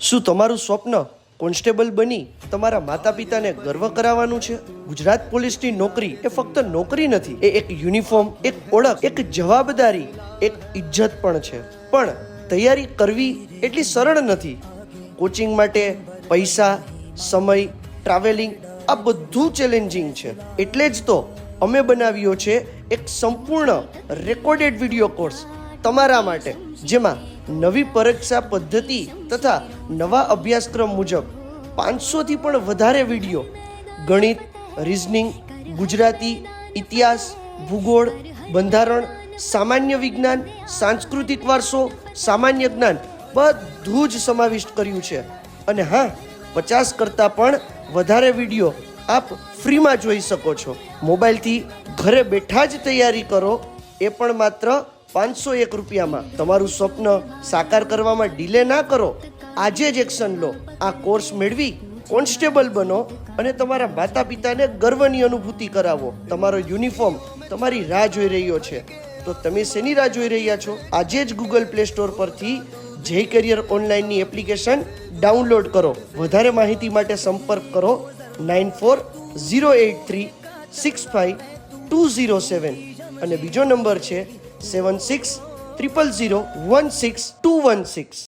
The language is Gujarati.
શું તમારું સ્વપ્ન કોન્સ્ટેબલ બની તમારા માતા પિતાને ગર્વ કરાવવાનું છે? ગુજરાત પોલીસની નોકરી એ ફક્ત નોકરી નથી, એ એક યુનિફોર્મ, એક ઓળખ, એક જવાબદારી, એક ઇજ્જત પણ છે. પણ તૈયારી કરવી એટલી સરળ નથી. કોચિંગ માટે પૈસા, સમય, ટ્રાવેલિંગ આ બધું ચેલેન્જિંગ છે. એટલે જ તો અમે બનાવ્યો છે એક સંપૂર્ણ રેકોર્ડેડ વિડીયો કોર્સ તમારા માટે, જેમાં નવી પરીક્ષા પદ્ધતિ તથા નવા અભ્યાસક્રમ મુજબ 500થી પણ વધારે વિડીયો ગણિત, રિઝનિંગ, ગુજરાતી, ઇતિહાસ, ભૂગોળ, બંધારણ, સામાન્ય વિજ્ઞાન, સાંસ્કૃતિક વારસો, સામાન્ય જ્ઞાન બધું જ સમાવિષ્ટ કર્યું છે. અને હા, 50 કરતાં પણ વધારે વિડીયો આપ ફ્રીમાં જોઈ શકો છો. મોબાઈલથી ઘરે બેઠા જ તૈયારી કરો, એ પણ માત્ર 501 રૂપિયામાં. તમારું સ્વપ્ન સાકાર કરવામાં ડિલે ના કરો, આજે જ એક્શન લો. આ કોર્સ મેળવી કોન્સ્ટેબલ બનો અને તમારા માતા પિતાને ગર્વની અનુભૂતિ કરાવો. તમારો યુનિફોર્મ તમારી રાહ જોઈ રહ્યો છે. તો તમે શેની રાહ જોઈ રહ્યા છો? આજે જ ગૂગલ પ્લે સ્ટોર પરથી જય કરિયર ઓનલાઈનની એપ્લિકેશન ડાઉનલોડ કરો. વધારે માહિતી માટે સંપર્ક કરો 9408365207 અને બીજો નંબર છે 7600016216.